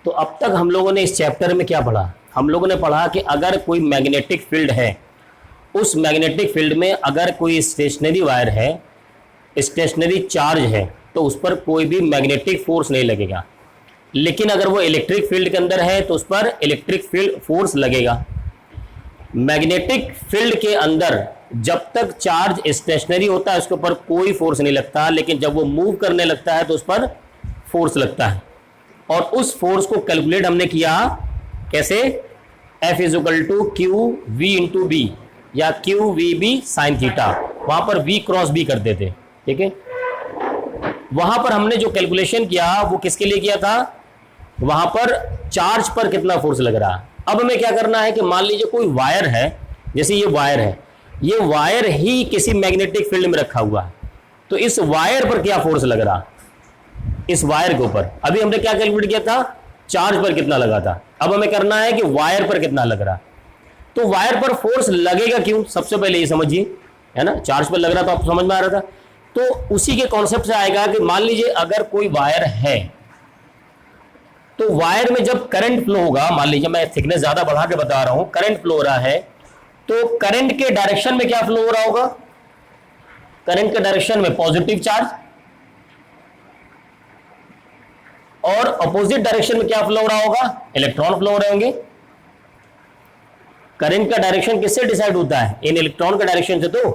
तो अब तक हम लोगों ने इस चैप्टर में क्या पढ़ा? हम लोगों ने पढ़ा कि अगर कोई मैग्नेटिक फील्ड है, उस मैग्नेटिक फील्ड में अगर कोई स्टेशनरी वायर है, स्टेशनरी चार्ज है, तो उस पर कोई भी मैग्नेटिक फोर्स नहीं लगेगा। लेकिन अगर वो इलेक्ट्रिक फील्ड के अंदर है तो उस पर इलेक्ट्रिक फील्ड फोर्स लगेगा। मैग्नेटिक फील्ड के अंदर जब तक चार्ज स्टेशनरी होता है उसके ऊपर कोई फोर्स नहीं लगता, लेकिन जब वो मूव करने लगता है तो उस पर फोर्स लगता है। और उस फोर्स को कैलकुलेट हमने किया कैसे? F is to Q v into B या q we B sine theta. वहां पर V क्रॉस B करते थे, ठीक है। वहां पर हमने जो कैलकुलेशन किया वो किसके लिए किया था? वहां पर चार्ज पर कितना फोर्स लग रहा है। अब हमें क्या करना है कि मान लीजिए कोई वायर है, जैसे ये वायर है, ये वायर ही किसी मैग्नेटिक फील्ड में रखा हुआ है, तो इस वायर पर क्या फोर्स लग रहा, इस वायर के ऊपर। अभी हमने क्या कैलकुलेट किया था? चार्ज पर कितना लगा था। अब हमें करना है कि वायर पर कितना लग रहा। तो वायर पर फोर्स लगेगा क्यों, सबसे पहले ये समझिए, है ना। चार्ज पर लग रहा तो आपको समझ में आ रहा था। तो उसी के कॉन्सेप्ट से आएगा कि मान लीजिए अगर कोई वायर है, तो वायर में जब करंट फ्लो होगा, मान लीजिए मैं थिकनेस ज्यादा बढ़ा के बता रहा हूं, करंट फ्लो हो रहा है, तो करंट के डायरेक्शन में क्या फ्लो हो रहा होगा? करंट के डायरेक्शन में पॉजिटिव चार्ज, और अपोजिट डायरेक्शन में क्या फ्लो हो रहा होगा? इलेक्ट्रॉन फ्लो हो रहे होंगे। करंट का डायरेक्शन किससे डिसाइड होता है? इन इलेक्ट्रॉन का डायरेक्शन से। तो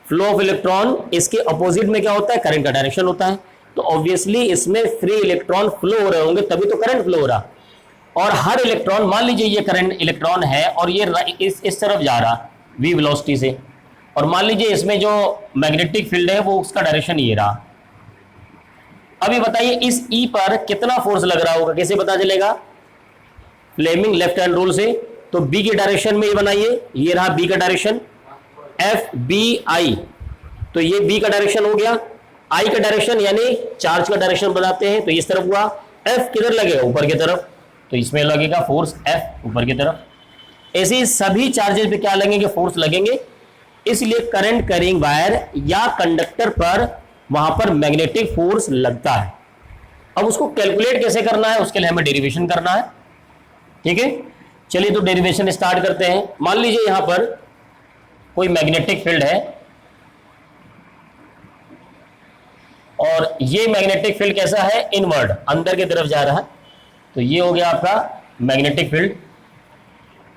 फ्लो ऑफ इलेक्ट्रॉन, इसके अपोजिट में क्या होता है? करंट का डायरेक्शन होता है। तो ऑब्वियसली इसमें फ्री इलेक्ट्रॉन फ्लो हो रहे होंगे, तभी तो करंट फ्लो हो रहा। और हर इलेक्ट्रॉन, मान लीजिए ये करंट इलेक्ट्रॉन है और ये इस तरफ जा रहा v वेलोसिटी से, और मान लीजिए इसमें जो मैग्नेटिक फील्ड है वो उसका डायरेक्शन ये रहा। अभी बताइए इस E पर कितना फोर्स लग रहा होगा, कैसे पता चलेगा? फ्लेमिंग लेफ्ट हैंड रूल से। तो B की डायरेक्शन में ये बनाइए, ये रहा B का डायरेक्शन, एफ बी आई, तो ये B का डायरेक्शन हो गया। I का डायरेक्शन यानी चार्ज का डायरेक्शन बताते हैं, तो इस तरफ हुआ। F किधर लगेगा? ऊपर की तरफ, तो इसमें लगेगा फोर्स F ऊपर की तरफ। ऐसे ही सभी चार्जेस पे क्या लगेंगे? फोर्स लगेंगे। इसलिए करंट कैरिंग वायर या कंडक्टर पर वहां पर मैग्नेटिक फोर्स लगता है। अब उसको कैलकुलेट कैसे करना है, उसके लिए हमें डेरिवेशन करना है, ठीक है। चलिए तो डेरिवेशन स्टार्ट करते हैं। मान लीजिए यहां पर कोई मैग्नेटिक फील्ड है, और ये मैग्नेटिक फील्ड कैसा है? इनवर्ड, अंदर की तरफ जा रहा है। तो ये हो गया आपका मैग्नेटिक फील्ड।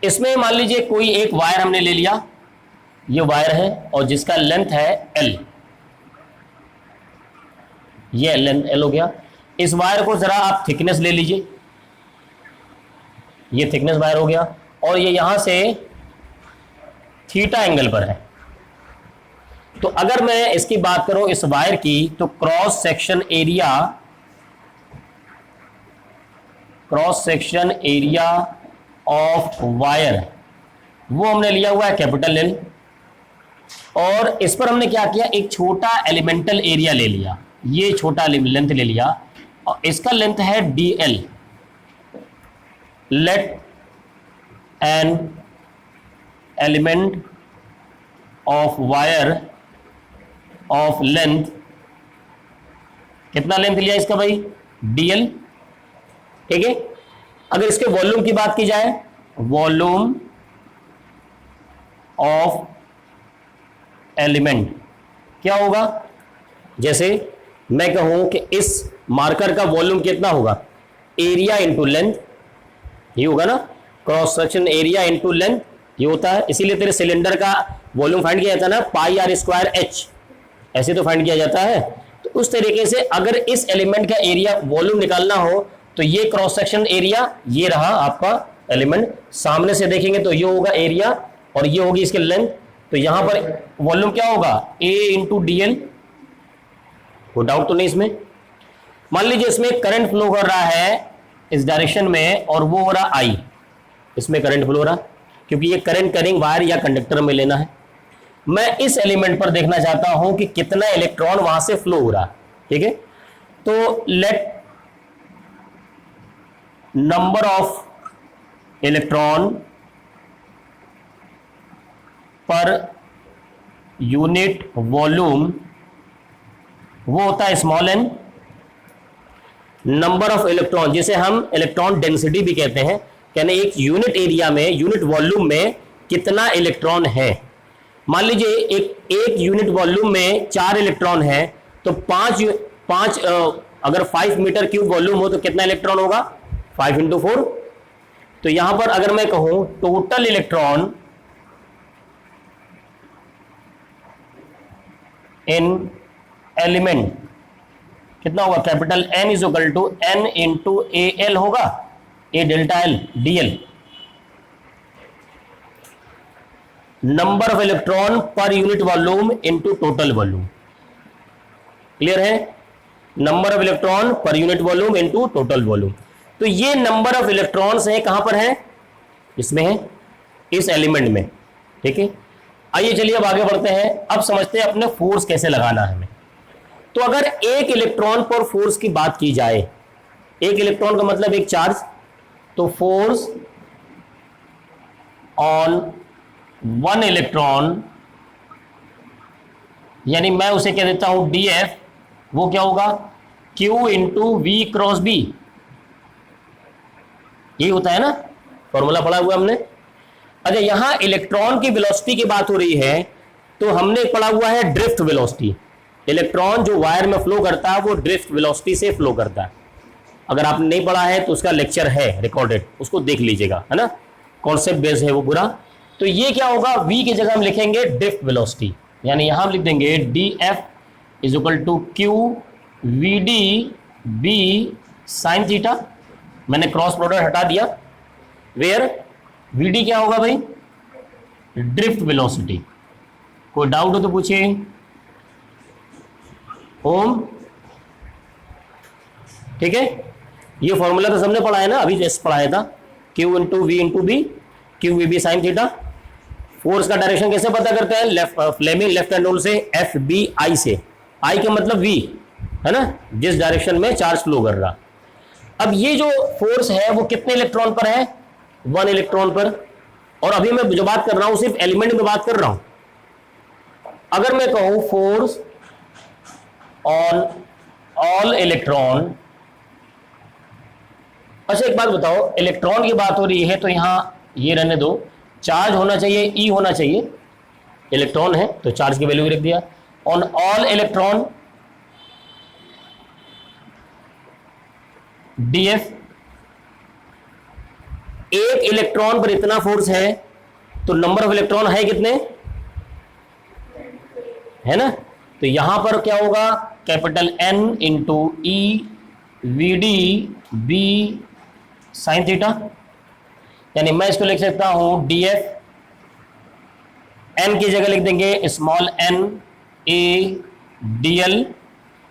इसमें मान लीजिए कोई एक वायर हमने ले लिया, ये वायर है और जिसका लेंथ है L, ये लेंथ L हो गया। इस वायर को जरा आप थिकनेस ले लीजिए, ये थिकनेस वायर हो गया, और ये यहां से थीटा एंगल पर है। तो अगर मैं इसकी बात करूं इस वायर की, तो cross section area of wire वो हमने लिया हुआ है कैपिटल L, और इस पर हमने क्या किया? एक छोटा एलिमेंटल एरिया ले लिया, ये छोटा लेंथ ले लिया, और इसका लेंथ है DL। Let an element of wire of length, कितना लेंथ लिया इसका भाई? DL, ठीक है। अगर इसके वॉल्यूम की बात की जाए, वॉल्यूम ऑफ एलिमेंट क्या होगा? जैसे मैं कहूं कि इस मार्कर का वॉल्यूम कितना होगा? एरिया इंटू लेंथ, ये होगा ना, cross section area into length, ये होता है। इसीलिए तेरे सिलेंडर का वॉल्यूम फाइंड किया जाता है ना, पाई आर स्क्वायर H, ऐसे तो फाइंड किया जाता है। तो उस तरीके से अगर इस एलिमेंट का एरिया वॉल्यूम निकालना हो, तो ये क्रॉस सेक्शन एरिया, ये रहा आपका एलिमेंट, सामने से देखेंगे तो ये होगा एरिया और ये होगी इसकी लेंथ। तो यहां पर वॉल्यूम क्या होगा? A into DL। कोई डाउट तो नहीं इसमें? मान लीजिए इसमें करंट फ्लो कर रहा है इस डायरेक्शन में, और वो हो रहा I, इसमें करंट फ्लो हो रहा, क्योंकि ये करंट कैरिंग वायर या कंडक्टर में लेना है। मैं इस एलिमेंट पर देखना चाहता हूं कि कितना इलेक्ट्रॉन वहां से फ्लो हो रहा है, ठीक है। तो let number of electron per unit volume वो होता है small n। Number of electron, जिसे हम इलेक्ट्रॉन डेंसिटी भी कहते हैं, यानी एक यूनिट एरिया में, यूनिट वॉल्यूम में कितना इलेक्ट्रॉन है। मान लीजिए एक यूनिट वॉल्यूम में 4 इलेक्ट्रॉन है, तो पांच अगर 5 मीटर क्यूब वॉल्यूम हो तो कितना इलेक्ट्रॉन होगा, 5 इंटू 4। तो यहां पर अगर मैं कहूं टोटल इलेक्ट्रॉन इन एलिमेंट कितना होगा, capital N is equal to N into A L होगा, A delta L d L, number of electron per unit volume into total volume. Clear है, number of electron per unit volume into total volume. तो ये number of electrons है, कहां पर है, इसमें है, इस एलिमेंट में। ठीक है, आइए चलिए अब आगे बढ़ते हैं। अब समझते हैं अपने फोर्स कैसे लगाना है हमें। तो अगर एक इलेक्ट्रॉन पर फोर्स की बात की जाए, एक इलेक्ट्रॉन का मतलब एक चार्ज, तो फोर्स ऑन 1 इलेक्ट्रॉन, यानी मैं उसे कह देता हूं dF, वो क्या होगा, Q into V cross B. यही होता है ना, फॉर्मूला पढ़ा हुआ हमने। अच्छा, यहां इलेक्ट्रॉन की वेलोसिटी की बात हो रही है, तो हमने पढ़ा हुआ है ड्रिफ्ट वेलोसिटी। इलेक्ट्रॉन जो वायर में फ्लो करता है वो ड्रिफ्ट वेलोसिटी से फ्लो करता है। अगर आपने नहीं पढ़ा है तो उसका लेक्चर है रिकॉर्डेड, उसको देख लीजिएगा, है ना, कॉन्सेप्ट बेस्ड है वो पूरा। तो ये क्या होगा, v की जगह हम लिखेंगे ड्रिफ्ट वेलोसिटी, यानी यहां हम लिख देंगे dF is equal to Q V D B sine theta. मैंने क्रॉस प्रोडक्ट हटा दिया, वेयर vd क्या होगा भाई, ड्रिफ्ट वेलोसिटी। कोई डाउट हो तो पूछिए। ओम, ठीक है, ये फॉर्मूला तो सबने पढ़ा है ना, अभी जैसे पढ़ाया था, Q into V into B, Q we B sine theta. Force का डायरेक्शन कैसे पता करते हैं, फ्लेमिंग लेफ्ट हैंड रूल से, एफ बी आई से, आई का मतलब वी, है ना, जिस डायरेक्शन में चार्ज फ्लो कर रहा। अब ये जो फोर्स है वो कितने इलेक्ट्रॉन पर है, 1 इलेक्ट्रॉन पर। और अभी मैं जो बात कर रहा हूं सिर्फ एलिमेंट में बात कर रहा हूं। अगर मैं कहूं फोर्स ऑन ऑल इलेक्ट्रॉन, अच्छा एक बात बताओ, इलेक्ट्रॉन की बात हो रही है तो यहां ये रहने दो, चार्ज होना चाहिए, ई होना चाहिए, इलेक्ट्रॉन है तो चार्ज की वैल्यू भी रख दिया। ऑन ऑल इलेक्ट्रॉन डीएफ, एक इलेक्ट्रॉन पर इतना फोर्स है तो नंबर ऑफ इलेक्ट्रॉन है कितने, है ना, तो यहां पर क्या होगा, capital N into E V D B sine theta. यानी मैं इसको लिख सकता हूं dF, n की जगह लिख देंगे small n a dl,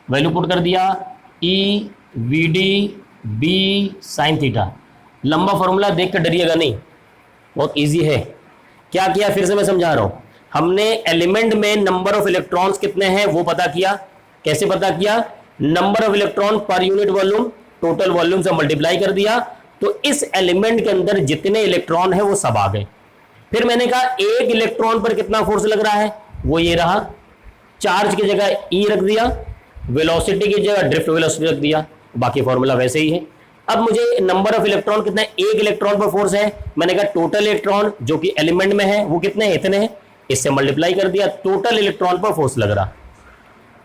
value put कर दिया, E V D B sine theta. लंबा फॉर्मूला देख कर डरिएगा नहीं, बहुत इजी है। क्या किया, फिर से मैं समझा रहा हूं। हमने एलिमेंट में नंबर ऑफ इलेक्ट्रॉन्स कितने हैं वो पता किया। कैसे पता किया, number of electron per unit volume total volume से मल्टीप्लाई कर दिया, तो इस एलिमेंट के अंदर जितने इलेक्ट्रॉन है वो सब आ गए। फिर मैंने कहा एक इलेक्ट्रॉन पर कितना फोर्स लग रहा है, वो ये रहा, चार्ज की जगह ई रख दिया, वेलोसिटी की जगह ड्रिफ्ट वेलोसिटी रख दिया, बाकी फॉर्मूला वैसे ही है। अब मुझे नंबर ऑफ इलेक्ट्रॉन कितना है, एक इलेक्ट्रॉन पर फोर्स है, मैंने कहा टोटल इलेक्ट्रॉन जो कि एलिमेंट में है वो कितने हैं, इतने हैं, इससे मल्टीप्लाई कर दिया, टोटल इलेक्ट्रॉन पर फोर्स लग रहा।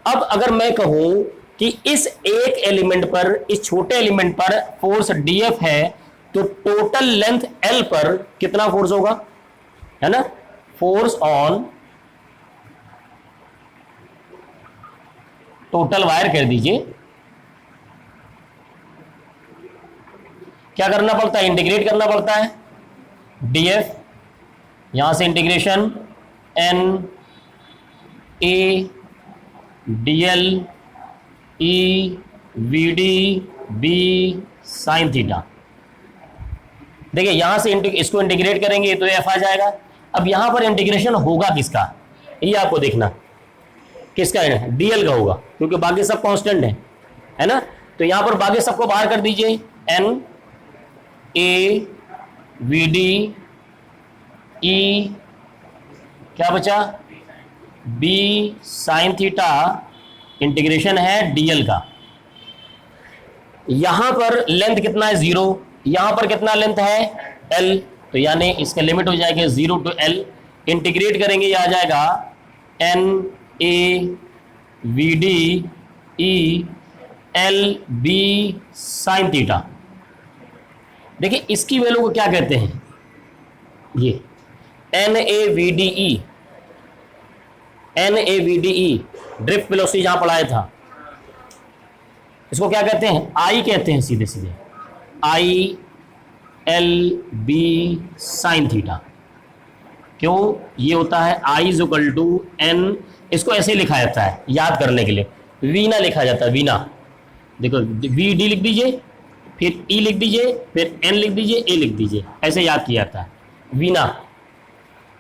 अब अगर मैं कहूं कि इस एक एलिमेंट पर, इस छोटे एलिमेंट पर फोर्स dF है, तो टोटल लेंथ L पर कितना फोर्स होगा, है ना, फोर्स ऑन टोटल वायर कर दीजिए। क्या करना पड़ता है, इंटीग्रेट करना पड़ता है, dF यहां से integration N A dl E V D B sine theta. देखिए यहां से इसको इंटीग्रेट करेंगे तो एफ आ जाएगा। अब यहां पर इंटीग्रेशन होगा किसका, ये आपको देखना, किसका है, डीएल का होगा, क्योंकि बाकी सब कांस्टेंट है ना। तो यहां पर बाकी सबको बाहर कर दीजिए, N A V D E, क्या बचा, बी साइन थीटा, इंटीग्रेशन है डीएल का। यहां पर लेंथ कितना है 0, यहां पर कितना लेंथ है l, तो यानी इसका लिमिट हो जाएगा 0 to l। इंटीग्रेट करेंगे ये आ जाएगा n a v d e l b sin theta. देखिए इसकी वैल्यू को क्या कहते हैं, ये n a v d e, n a v d e drift velocity जहां पढ़ाया था, इसको क्या कहते हैं, I कहते हैं, सीधे सीधे I L B sine theta. क्यों, ये होता है I is equal to N, इसको ऐसे लिखा जाता है याद करने के लिए, वीना लिखा जाता है, वीना। देखो वी डी लिख दीजिए, फिर E लिख दीजिए, फिर N लिख दीजिए, A लिख दीजिए, ऐसे याद किया जाता है। वीना,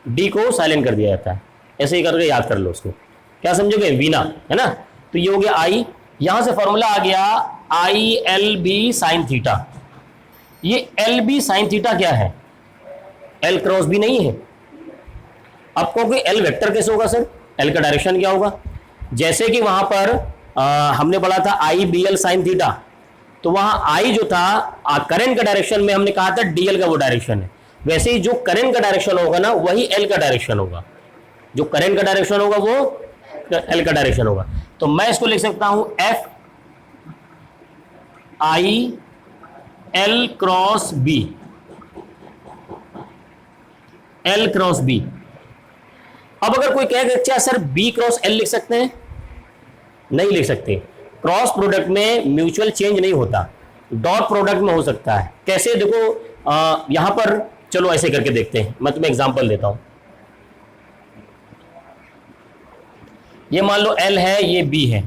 D को साइलेंट कर दिया जाता है, ऐसे ही करके याद कर लो उसको, क्या समझोगे, वीना, है ना। तो ये हो गया I, यहां से फॉर्मूला आ गया I L B sine theta. ये एल बी साइन थीटा क्या है, एल क्रॉस बी नहीं है। अब कहोगे एल वेक्टर कैसे होगा सर, एल का डायरेक्शन क्या होगा, जैसे कि वहां पर हमने पढ़ा था आई बी एल साइन थीटा, तो वहां आई जो था करंट का डायरेक्शन में हमने कहा था डी एल का वो डायरेक्शन है, वैसे ही जो करंट का डायरेक्शन होगा ना वही एल का डायरेक्शन होगा, जो करंट का डायरेक्शन होगा वो एल का डायरेक्शन होगा। तो मैं इसको लिख सकता हूं F I L cross B, L cross B. अब अगर कोई कहेगा अच्छा सर बी क्रॉस एल लिख सकते हैं, नहीं लिख सकते, क्रॉस प्रोडक्ट में म्यूचुअल चेंज नहीं होता, डॉट प्रोडक्ट में हो सकता है। कैसे, देखो यहां पर चलो ऐसे करके देखते हैं, मैं तुम्हें एग्जांपल देता हूं। ये मान लो L है, ये B है,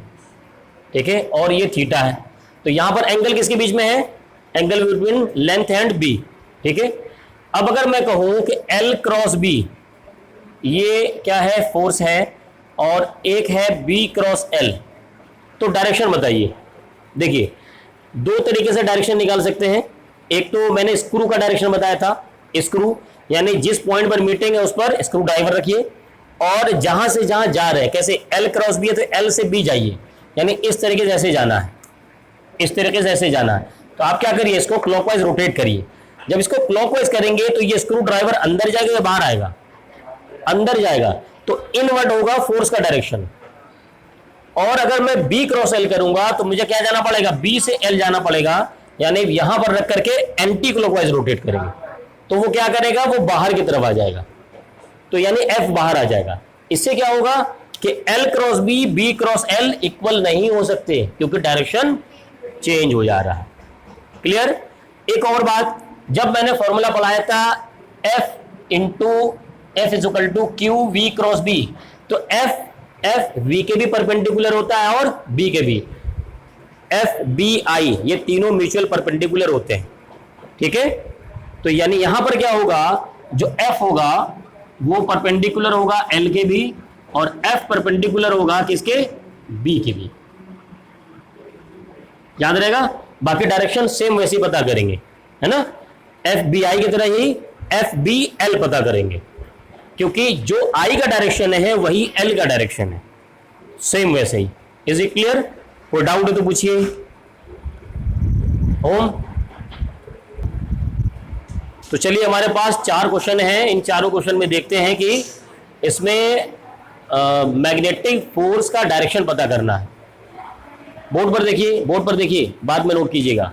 ठीक है, और ये थीटा है, तो यहां पर एंगल किसके बीच में है, angle between length and B, ठीक है। अब अगर मैं कहूं कि L क्रॉस B, ये क्या है, फोर्स है, और एक है B क्रॉस L, तो डायरेक्शन बताइए। देखिए दो तरीके से डायरेक्शन निकाल सकते हैं, एक तो मैंने स्क्रू का डायरेक्शन बताया था, स्क्रू यानी जिस पॉइंट पर मीटिंग है उस पर स्क्रू ड्राइवर रखिए, और जहां से जहां जा रहे हैं, कैसे L क्रॉस B है तो L से B जाइए, यानी इस तरीके से ऐसे जाना है, इस तरीके से ऐसे जाना है। तो आप क्या करिए, इसको क्लॉकवाइज रोटेट करिए। जब इसको क्लॉकवाइज करेंगे तो ये स्क्रू ड्राइवर अंदर जाएगा या बाहर आएगा, अंदर जाएगा, तो इनवर्ट होगा फोर्स का डायरेक्शन। और अगर मैं B क्रॉस L करूंगा तो मुझे क्या जाना पड़ेगा, B से L जाना पड़ेगा, यानी यहां पर रख करके एंटी क्लॉकवाइज रोटेट करेंगे, तो वो क्या करेगा, वो बाहर की तरफ आ जाएगा, तो यानी F बाहर आ जाएगा। इससे क्या होगा कि L cross B, B cross L equal नहीं हो सकते, क्योंकि डायरेक्शन चेंज हो जा रहा है। क्लियर। एक और बात, जब मैंने फॉर्मूला पढ़ाया था F into F is equal to Q V cross B, तो F V के भी परपेंडिकुलर होता है और B के भी, F B I ये तीनों म्यूचुअल परपेंडिकुलर होते हैं, ठीक है। तो यानी यहां पर क्या होगा, जो F होगा वो परपेंडिकुलर होगा L के भी, और F परपेंडिकुलर होगा किसके, B के भी, याद रहेगा। बाकी डायरेक्शन सेम वैसे ही पता करेंगे, है ना, F B I की तरह ही F B L पता करेंगे, क्योंकि जो I का डायरेक्शन है वही L का डायरेक्शन है, सेम वैसे ही। इज इट क्लियर, कोई डाउट है तो पूछिए। होम, तो चलिए हमारे पास 4 क्वेश्चन हैं, इन चारों क्वेश्चन में देखते हैं कि इसमें मैग्नेटिक फोर्स का डायरेक्शन पता करना है। बोर्ड पर देखिए, बोर्ड पर देखिए, बाद में नोट कीजिएगा।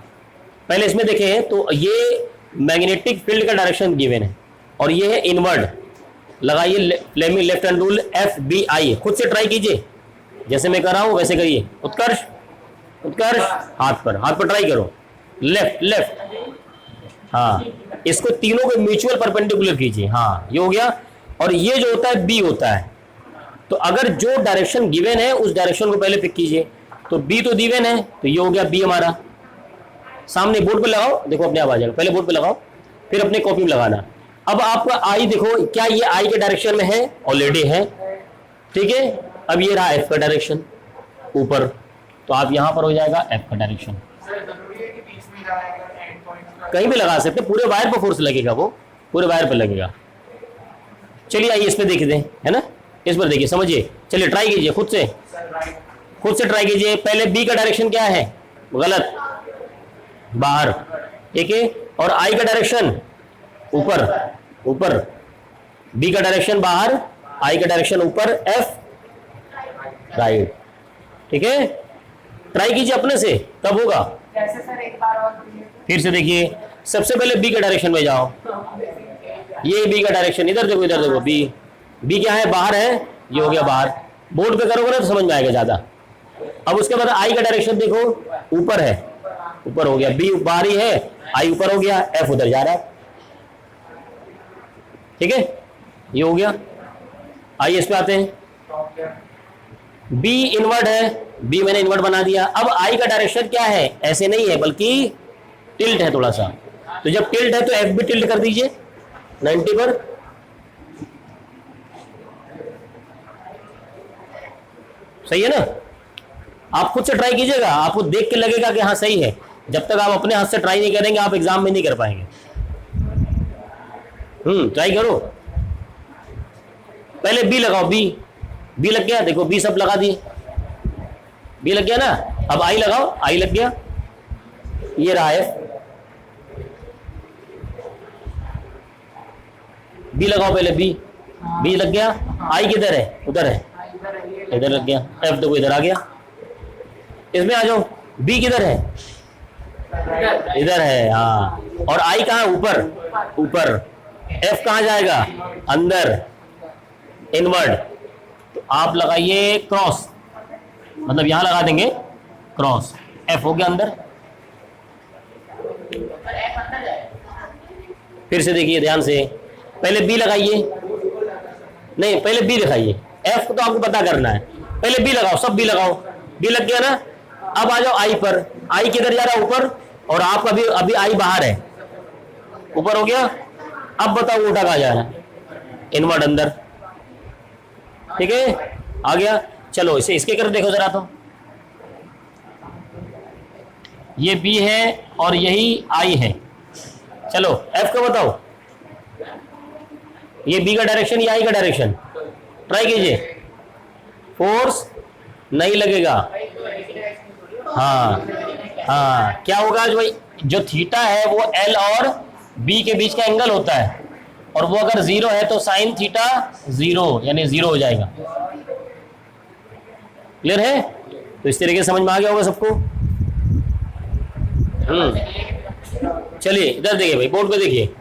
पहले इसमें देखें तो ये मैग्नेटिक फील्ड का डायरेक्शन गिवन है, और ये है इनवर्ड। लगाइए Fleming left hand rule FBI, खुद से ट्राई कीजिए, जैसे मैं कर रहा हूं वैसे करिए। उत्कर्ष, उत्कर्ष हाथ पर ट्राई करो, लेफ्ट लेफ्ट, हाँ, इसको तीनों को म्यूचुअल परपेंडिकुलर कीजिए, हाँ ये हो गया। और ये जो होता है B होता है, तो अगर जो डायरेक्शन गिवन है उस डायरेक्शन को पहले पिक कीजिए, तो B तो गिवन है, तो ये हो गया B हमारा। सामने बोर्ड पे लगाओ, देखो अपने आप आ जाएगा, पहले बोर्ड पे लगाओ फिर अपने कॉपी में लगाना। अब आपका I देखो, क्या ये I के डायरेक्शन में है, ऑलरेडी है, ठीक है। अब ये रहा F का डायरेक्शन ऊपर, तो आप यहां पर हो जाएगा F का डायरेक्शन। कहीं भी लगा सकते, पूरे वायर पर फोर्स लगेगा, वो पूरे वायर पर लगेगा। चलिए आइए इस पे देख दें, है ना, इस पर देखिए, समझिए, चलिए ट्राई कीजिए खुद से ट्राई कीजिए। पहले B का डायरेक्शन क्या है, गलत, बाहर, ठीक है। और आई का डायरेक्शन ऊपर, ऊपर, बी का डायरेक्शन बाहर, आई का डायरेक्शन ऊपर, एफ राइट, ठीक है। ट्राई कीजिए अपने से, तब होगा। कैसे सर, एक बार और फिर से देखिए, सबसे पहले बी के डायरेक्शन में जाओ, ये बी का डायरेक्शन, इधर देखो, इधर देखो, बी, बी क्या है, बाहर है, ये हो गया बाहर। बोर्ड पे करोगे ना तो समझ में आएगा ज्यादा। अब उसके बाद आई का डायरेक्शन देखो, ऊपर है, ऊपर हो गया, बी बाहर ही है, आई ऊपर हो गया, एफ उधर जा रहा है, ठीक है, ये हो गया। आइए इस पे आते हैं, बी इनवर्ट है, बी मैंने इनवर्ट बना दिया। अब आई का डायरेक्शन क्या है, ऐसे नहीं है बल्कि टिल्ट है थोड़ा सा, तो जब टिल्ट है तो एफ भी टिल्ट कर दीजिए 90 पर, सही है ना। आप खुद से ट्राई कीजिएगा, आपको देख के लगेगा कि हाँ सही है। जब तक आप अपने हाथ से ट्राई नहीं करेंगे आप एग्जाम में नहीं कर पाएंगे। ट्राई करो, पहले बी लगाओ, बी, बी लग गया, देखो बी सब लगा दिए, बी लग गया ना। अब आई लगाओ, आई लग गया, ये रहा है, बी लगाओ पहले, बी, बी लग गया, आई किधर है, उधर है, इधर लग गया, एफ देखो इधर आ गया। इसमें आ जाओ, बी किधर है, इधर है, हाँ। और आई कहाँ, ऊपर, ऊपर, एफ कहाँ जाएगा, अंदर, इनवर्ड। तो आप लगाइए क्रॉस, मतलब यहां लगा देंगे क्रॉस, एफ हो गया अंदर। फिर से देखिए ध्यान से, पहले बी लगाइए, नहीं पहले बी दिखाइए, एफ को तो आपको पता करना है, पहले बी लगाओ, सब बी लगाओ, बी लग गया ना। अब आ जाओ आई पर, आई किधर जा रहा है, ऊपर, और आप अभी अभी आई बाहर है, ऊपर हो गया। अब बताओ उल्टा कहाँ जा रहा है, इनवर्ड अंदर, ठीक है, आ गया। चलो इसे इसके कर देखो जरा, तो ये बी है और यही आई है। चलो एफ का बताओ, ये बी का डायरेक्शन, ये आई का डायरेक्शन, ट्राई कीजिए, फोर्स नहीं लगेगा, हाँ हाँ, क्या होगा, जो थीटा है वो एल और बी के बीच का एंगल होता है, और वो अगर जीरो है तो साइन थीटा जीरो, यानी जीरो हो जाएगा। क्लियर है, तो इस तरीके से समझ में आ गया होगा सबको। चलिए इधर देखिए भाई, बोर्ड पे देखिए,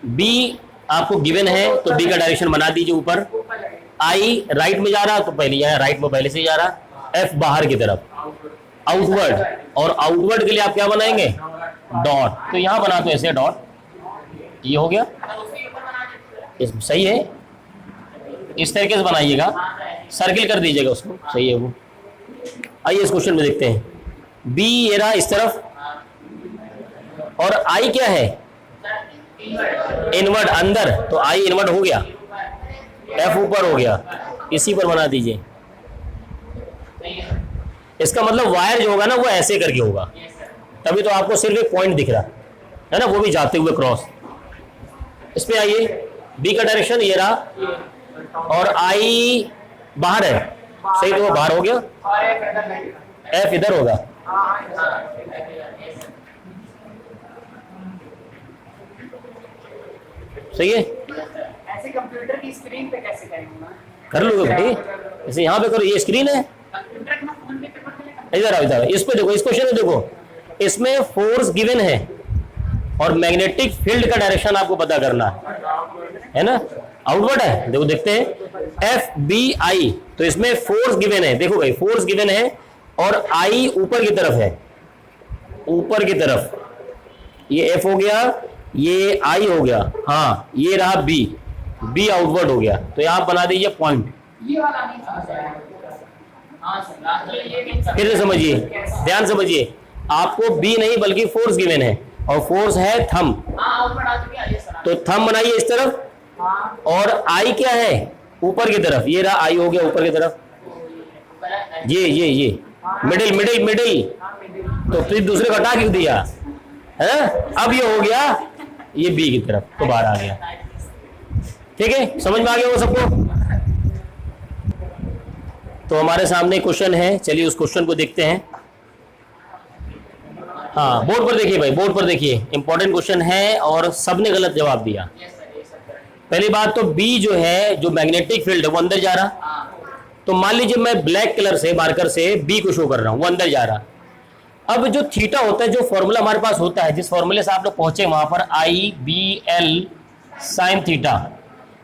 बी आपको गिवन है तो बी का डायरेक्शन बना दीजिए ऊपर, आई राइट में जा रहा तो पहले यहाँ राइट में पहले से जा रहा, एफ बाहर की तरफ, आउटवर्ड, और आउटवर्ड के लिए आप क्या बनाएंगे, डॉट, तो यहां बना दो ऐसे डॉट, ये हो गया, सही है, इस तरीके से बनाइएगा, सर्किल कर दीजिएगा उसको, सही है वो। आइए इस क्वेश्चन में देखते हैं, बी ये रहा इस तरफ, और आई क्या है, इनवर्ड अंदर, तो आई इनवर्ड हो गया, एफ ऊपर हो गया, इसी पर बना दीजिए। इसका मतलब वायर जो होगा ना वो ऐसे करके होगा, तभी तो आपको सिर्फ एक पॉइंट दिख रहा है ना, वो भी जाते हुए क्रॉस। इस पे आइए, बी का डायरेक्शन ये रहा, और आई बाहर है, सही, तो वो बाहर हो गया, एफ इधर होगा, सही है। ऐसे कंप्यूटर की स्क्रीन पे कैसे करेंगे, कर लोगे भाई, जैसे यहाँ पे करो, ये स्क्रीन है, इधर आओ, इधर इस पे देखो, इस क्वेश्चन में देखो, इसमें फोर्स गिवन है और मैग्नेटिक फील्ड का डायरेक्शन आपको पता करना है ना, आउटवर्ड है, देखो देखते हैं, एफ बी आई, तो इसमें फोर्स गिवन है, देखो भाई फोर्स गिवन है, और आई ऊपर की तरफ है, ऊपर की तरफ, ये एफ हो गया, ये आई हो गया, हाँ ये रहा बी, बी आउटवर्ड हो गया, तो यहां बना दीजिए पॉइंट। फिर से समझिए, ध्यान समझिए, आपको बी नहीं बल्कि फोर्स गिवन है, और फोर्स है थंब, तो थंब बनाइए इस तरफ, और आई क्या है, ऊपर की तरफ, ये रहा आई हो गया ऊपर की तरफ, ये मिडिल मिडिल मिडिल, तो फिर दूसरे को हटा क्यों दिया है, अब ये हो गया, ये बी की तरफ, तो बाहर आ गया, ठीक है, समझ में आ गया वो सबको। तो हमारे सामने क्वेश्चन है, चलिए उस क्वेश्चन को देखते हैं। हाँ बोर्ड पर देखिए भाई, बोर्ड पर देखिए, इंपॉर्टेंट क्वेश्चन है और सबने गलत जवाब दिया। यस सर, ये सब करेंगे। पहली बात तो बी जो है, जो मैग्नेटिक फील्ड है वो अंदर जा रहा। हाँ तो मान लीजिए मैं ब्लैक कलर से मार्कर से बी को शो कर रहा हूं, वो अंदर जा रहा। अब जो थीटा होता है, जो फॉर्मूला हमारे पास होता है, जिस फॉर्मूले से आप लोग पहुंचे वहां पर, आई बी एल साइन थीटा,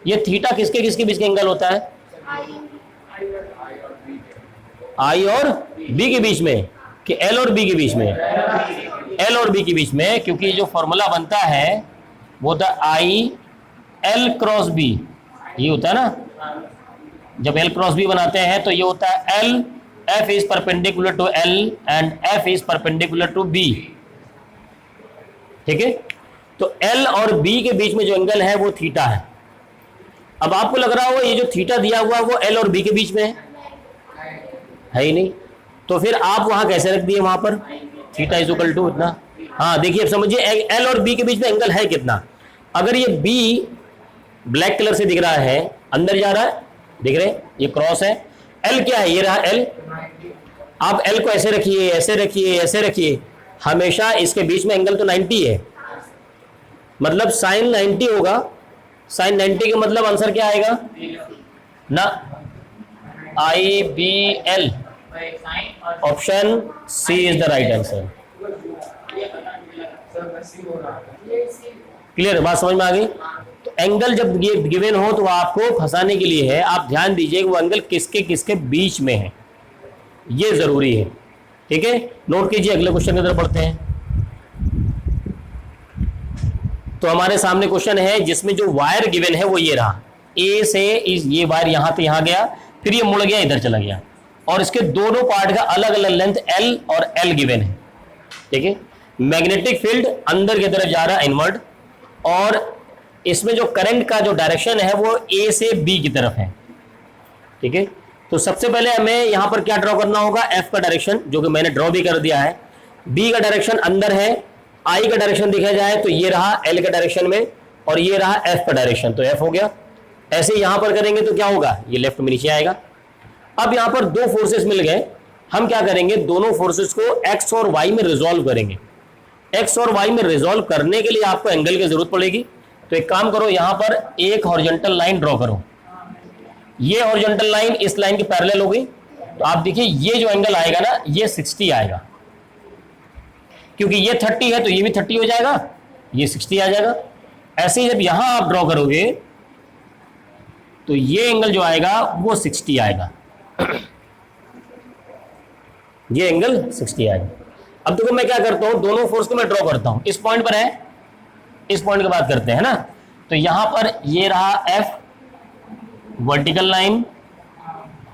ये थीटा किसके किसके बीच का एंगल होता है? आई और बी के बीच में कि एल और बी के बीच में? एल और बी के बीच में, क्योंकि जो फॉर्मूला बनता है वो होता है आई एल क्रॉस बी, ये होता है ना। जब एल क्रॉस बी बनाते हैं तो ये होता है L, F is perpendicular to L and F is perpendicular to B. ठीक है, तो एल और बी के बीच में जो एंगल है वो थीटा है। अब आपको लग रहा होगा ये जो थीटा दिया हुआ है वो एल और बी के बीच में है ही नहीं, तो फिर आप वहां कैसे रख दिए वहां पर थीटा इज इक्वल टू इतना। हाँ देखिए, अब समझिए एल और बी के बीच में एंगल है कितना। अगर ये बी ब्लैक कलर से दिख रहा है, अंदर जा रहा है, दिख रहे हैं, ये क्रॉस है। एल क्या है? ये रहा एल। आप एल को ऐसे रखिए, ऐसे रखिए, ऐसे रखिए, हमेशा इसके बीच में एंगल तो 90 है, मतलब साइन 90 होगा। साइन 90 का मतलब आंसर क्या आएगा ना? I B L, option C is the right answer. Clear, बात समझ में आ गई? तो एंगल जब ये गिवन हो तो आपको फंसाने के लिए है, आप ध्यान दीजिए वो एंगल किसके किसके बीच में है, ये जरूरी है। ठीक है, नोट कीजिए, अगले क्वेश्चन की तरफ बढ़ते हैं। तो हमारे सामने क्वेश्चन है जिसमें जो वायर गिवन है वो ये रहा, ए से ये वायर यहां से यहां गया, फिर ये मुड़ गया, इधर चला गया, और इसके दोनों पार्ट का अलग अलग लेंथ एल और एल गिवन है। ठीक है, मैग्नेटिक फील्ड अंदर की तरफ जा रहा है, इनवर्ड, और इसमें जो करंट का जो डायरेक्शन है वो ए से बी की तरफ है। ठीक है, तो सबसे पहले हमें यहां पर क्या ड्रॉ करना होगा? एफ का डायरेक्शन, जो कि मैंने ड्रॉ भी कर दिया है। बी का डायरेक्शन अंदर है, आई का डायरेक्शन देखा जाए तो ये रहा एल के डायरेक्शन में, और ये रहा एफ का डायरेक्शन, तो एफ हो गया। ऐसे यहां पर करेंगे तो क्या होगा? ये लेफ्ट में नीचे आएगा। अब यहां पर दो फोर्सेस मिल गए, हम क्या करेंगे? दोनों फोर्सेस को एक्स और वाई में रिजोल्व करेंगे। एक्स और वाई में रिजोल्व करने के लिए आपको एंगल की जरूरत पड़ेगी, तो एक काम करो, यहां पर एक हॉरिजॉन्टल लाइन ड्रॉ करो। ये हॉरिजॉन्टल लाइन इस लाइन के पैरेलल हो गई, तो आप देखिए ये जो एंगल आएगा ना, ये 60 आएगा, क्योंकि ये 30 है तो ये भी 30 हो जाएगा, ये 60 आ जाएगा। ऐसे ही जब यहां आप ड्रॉ करोगे तो ये एंगल जो आएगा वो 60 आएगा, ये एंगल 60 आएगा। अब देखो मैं क्या करता हूं, दोनों फोर्स को मैं ड्रॉ करता हूं, इस पॉइंट पर है, इस पॉइंट की बात करते हैं ना, तो यहां पर ये रहा F, vertical line,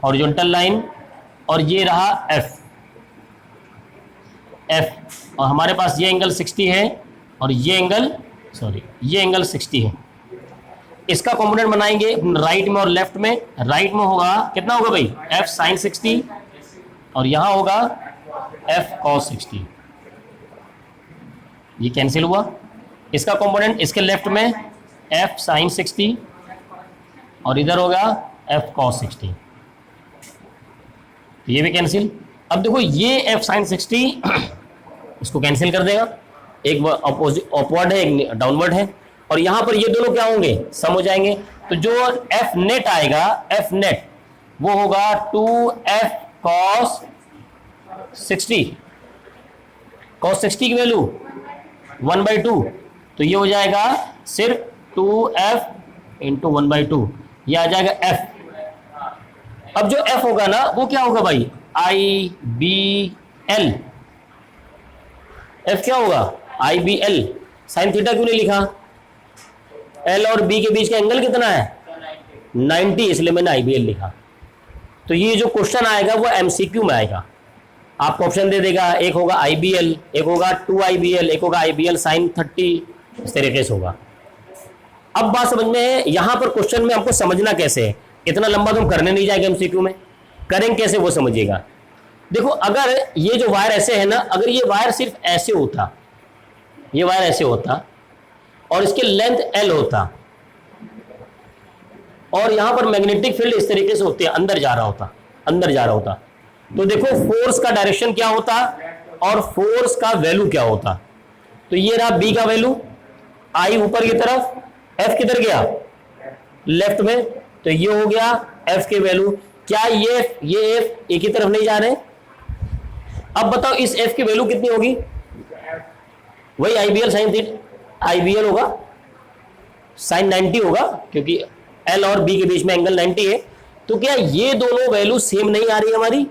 horizontal line, और ये रहा एफ, और हमारे पास ये एंगल 60 है और ये एंगल, सॉरी, ये एंगल 60 है। इसका कॉम्पोनेंट बनाएंगे राइट में और लेफ्ट में। राइट में होगा कितना होगा भाई? एफ साइन 60, और यहां होगा एफ कॉस 60। ये कैंसिल हुआ। इसका कंपोनेंट इसके लेफ्ट में एफ साइन 60, और इधर होगा एफ कॉस 60, तो ये भी कैंसिल। अब देखो ये एफ साइन 60 इसको कैंसिल कर देगा, एक अपवर्ड है एक डाउनवर्ड है, और यहां पर ये दोनों क्या होंगे? सम हो जाएंगे। तो जो एफ नेट आएगा, एफ नेट वो होगा 2f cos 60, cos 60 की वैल्यू 1/2, तो ये हो जाएगा सिर्फ 2f इंटू 1/2, ये आ जाएगा f। अब जो f होगा ना वो क्या होगा भाई? आई बी एल। f क्या होगा? आई बी एल। साइन थीटा क्यों नहीं लिखा? l और b के बीच का एंगल कितना है? 90, इसलिए मैंने आई बी एल लिखा। तो ये जो क्वेश्चन आएगा वो एमसीक्यू में आएगा, आपको ऑप्शन दे देगा, एक होगा आई बी एल, एक होगा 2IBL, एक होगा IBL साइन 30, इस तरीके से होगा। अब बात समझ में है, यहां पर क्वेश्चन में हमको समझना कैसे है, इतना लंबा तो हम करने नहीं जाएंगे एमसीक्यू में, करेंगे कैसे वो समझिएगा। देखो अगर ये जो वायर ऐसे है ना, अगर ये वायर सिर्फ ऐसे होता, ये वायर ऐसे होता और इसकी लेंथ L होता, और यहां पर मैग्नेटिक फील्ड इस तरीके से होते हैं, अंदर जा रहा होता, अंदर जा रहा होता, तो देखो फोर्स का डायरेक्शन क्या होता? और फोर्स का वैल्यू क्या होता। तो ये रहा बी का वैल्यू, आई ऊपर की तरफ, एफ किधर गया लेफ्ट में, तो ये हो गया एफ के वैल्यू। क्या ये एफ एक ही तरफ नहीं जा रहे। अब बताओ इस एफ की वैल्यू कितनी होगी, वही आईबीएल साइन थीटा, आईबीएल होगा साइन 90 होगा, क्योंकि एल और बी के बीच में एंगल 90 है। तो क्या ये दोनों वैल्यू सेम नहीं आ रही हमारी।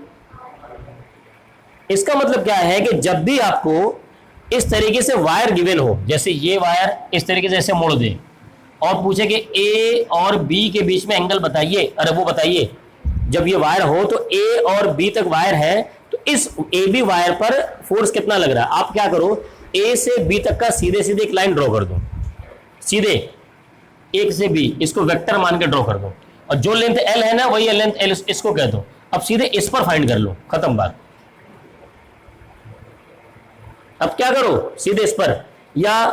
इसका मतलब क्या है कि जब भी आपको इस तरीके से वायर गिवन हो, जैसे ये वायर इस तरीके से ऐसे मोड़ दे और पूछे कि ए और बी के बीच में एंगल बताइए, अरे वो बताइए, जब ये वायर हो तो ए और बी तक वायर है, तो इस ए बी वायर पर फोर्स कितना लग रहा है। आप क्या करो, ए से बी तक का सीधे सीधे एक लाइन ड्रॉ कर दो, सीधे एक से बी, इसको वेक्टर मान के ड्रॉ कर दो, और जो लेंथ एल है ना वही लेंथ एल, इसको कह दो। अब सीधे इस पर फाइंड कर लो, खत्म बात। अब क्या करो, सीधे इस पर, या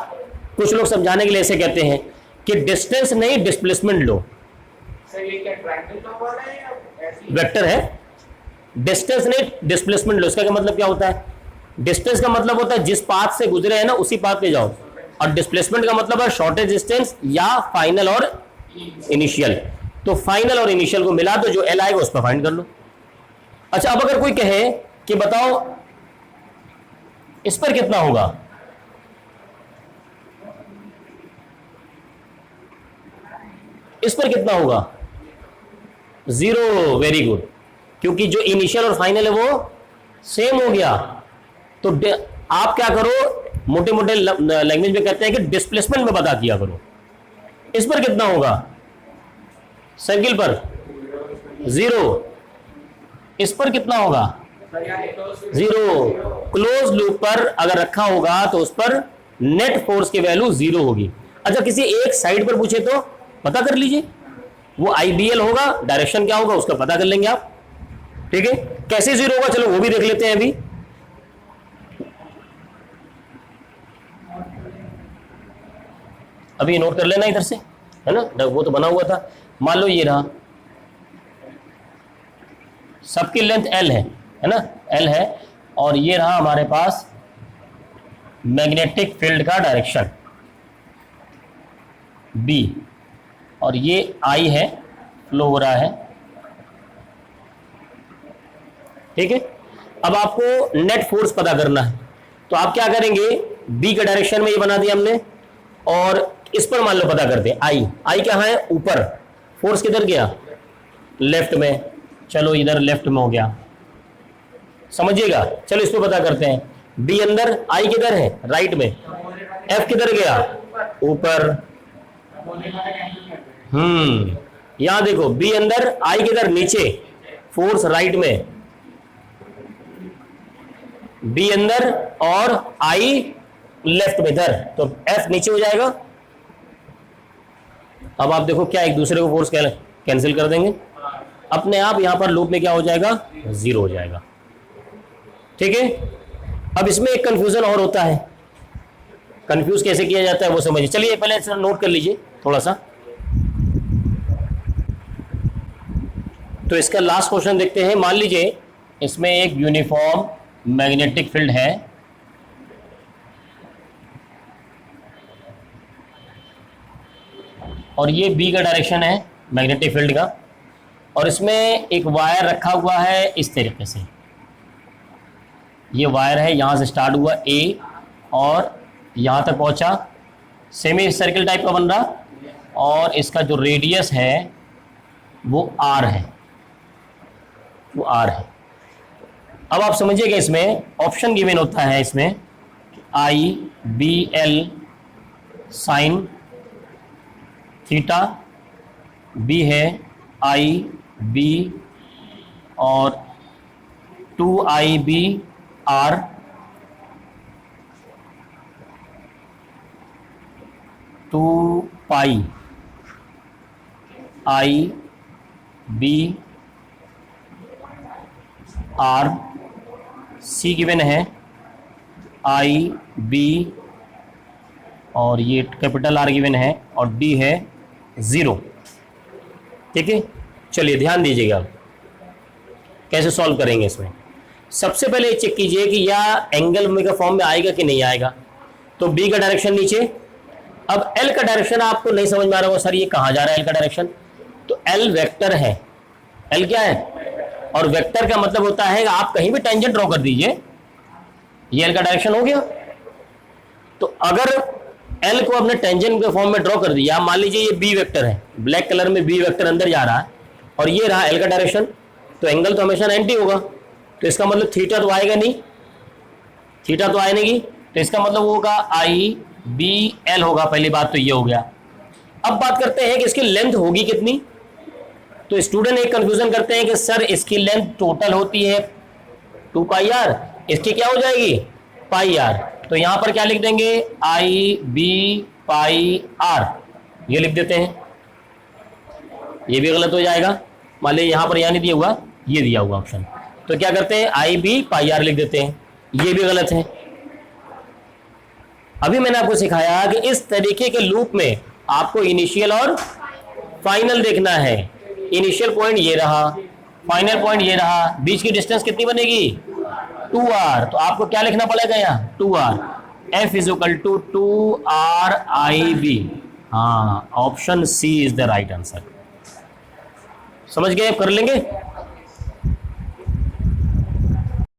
कुछ लोग समझाने के लिए ऐसे कहते हैं कि डिस्टेंस नहीं डिस्प्लेसमेंट लो। सर ये क्या ट्रायंगल का वाला है या ऐसी वेक्टर है, डिस्टेंस नहीं डिस्प्लेसमेंट लो। इसका क्या मतलब क्या होता है, डिस्टेंस का मतलब होता है जिस पाथ से गुजरे हैं ना उसी पाथ पे जाओ, और डिस्प्लेसमेंट का मतलब है शॉर्टेज डिस्टेंस या फाइनल और इनिशियल। तो फाइनल और इनिशियल को मिला दो, जो एल आएगा उस पर फाइंड कर लो। अच्छा, अब अगर कोई कहे कि बताओ इस पर कितना होगा, इस पर कितना होगा, 0। वेरी गुड, क्योंकि जो इनिशियल और फाइनल है वो सेम हो गया। तो आप क्या करो, मोटे मोटे लैंग्वेज में कहते हैं कि डिस्प्लेसमेंट में पता किया करो। इस पर कितना होगा, सर्किल पर 0, इस पर कितना होगा 0। क्लोज लूप पर अगर रखा होगा तो उस पर नेट फोर्स की वैल्यू 0 होगी। अच्छा, किसी एक साइड पर पूछे तो पता कर लीजिए, वो आईबीएल होगा, डायरेक्शन क्या होगा उसका पता कर लेंगे आप। ठीक है, कैसे 0 होगा चलो वो भी देख लेते हैं अभी। अभी नोट कर लेना इधर से, है ना, वो तो बना हुआ था। मान लो ये रहा, सबकी लेंथ एल है ना, एल है, और ये रहा हमारे पास मैग्नेटिक फील्ड का डायरेक्शन बी, और ये आई है, फ्लो हो रहा है। ठीक है, अब आपको नेट फोर्स पता करना है, तो आप क्या करेंगे, बी के डायरेक्शन में ये बना दिया हमने, और इस पर मान लो पता करते हैं आई कहाँ है, ऊपर, फोर्स किधर गया, लेफ्ट में। चलो इधर लेफ्ट में हो गया, समझिएगा। चलो इस पर पता करते हैं, बी अंदर, आई किधर है, राइट में, एफ किधर गया, ऊपर। यहां देखो, बी अंदर, आई किधर, नीचे, फोर्स राइट में, बी अंदर और आई लेफ्ट में इधर, तो एफ नीचे हो जाएगा। अब आप देखो क्या एक दूसरे को फोर्स कैंसिल कर देंगे, अपने आप यहां पर लूप में क्या हो जाएगा, 0 हो जाएगा। ठीक है, अब इसमें एक कंफ्यूजन और होता है, कंफ्यूज कैसे किया जाता है वो समझिए। चलिए पहले इसका नोट कर लीजिए थोड़ा सा। तो इसका लास्ट क्वेश्चन देखते हैं। मान लीजिए इसमें एक यूनिफॉर्म मैग्नेटिक फील्ड है, और ये बी का डायरेक्शन है मैग्नेटिक फील्ड का, और इसमें एक वायर रखा हुआ है इस तरीके से। ये वायर है, यहाँ से स्टार्ट हुआ ए और यहाँ तक पहुँचा, सेमी सर्किल टाइप का बन रहा, और इसका जो रेडियस है वो आर है, वो आर है। अब आप समझिएगा, इसमें ऑप्शन गिवन होता है, इसमें I B L sine theta, B है आई बी और 2IB R, two pi I B R, C given है आई बी और ये कैपिटल आर गिवन है, और डी है 0। ठीक है, चलिए ध्यान दीजिएगा कैसे सॉल्व करेंगे इसमें। सबसे पहले चेक कीजिए कि यह एंगल का फॉर्म में आएगा कि नहीं आएगा। तो बी का डायरेक्शन नीचे। अब एल का डायरेक्शन आपको नहीं समझ में आ रहा होगा, सर ये कहाँ जा रहा है एल का डायरेक्शन। तो एल वेक्टर है, एल क्या है, और वेक्टर का मतलब होता है आप कहीं भी टेंजेंट ड्रॉ कर दीजिए, ये एल का डायरेक्शन हो गया। तो अगर एल को अपने टेंजेंट के फॉर्म में ड्रॉ कर दिया, मान लीजिए ये बी वेक्टर है, ब्लैक कलर में बी वेक्टर अंदर जा रहा है और ये रहा एल का डायरेक्शन, तो एंगल तो हमेशा 90 होगा। तो इसका मतलब थीटा तो आएगा नहीं, थीटा तो आए नहीं, तो इसका मतलब होगा आई बी एल होगा। पहली बात तो ये हो गया। अब बात करते हैं कि इसकी लेंथ होगी कितनी। तो स्टूडेंट एक कंफ्यूजन करते हैं कि सर इसकी लेंथ टोटल होती है 2 पाई आर, इसकी क्या हो जाएगी पाई आर। तो यहां पर क्या लिख देंगे, आई बी पाई आर, ये लिख देते हैं। ये भी गलत हो जाएगा, मान लीजिए यहां पर यहां नहीं दिया हुआ, ये दिया हुआ ऑप्शन। तो क्या करते हैं, आई बी पाई आर लिख देते हैं, ये भी गलत है। अभी मैंने आपको सिखाया कि इस तरीके के लूप में आपको इनिशियल और फाइनल देखना है। इनिशियल पॉइंट ये रहा, फाइनल पॉइंट ये रहा, बीच की डिस्टेंस कितनी बनेगी 2r। तो आपको क्या लिखना पड़ेगा यहाँ 2r, f is equal to 2RIB। हाँ, option C is the right answer. समझ गए, कर लेंगे।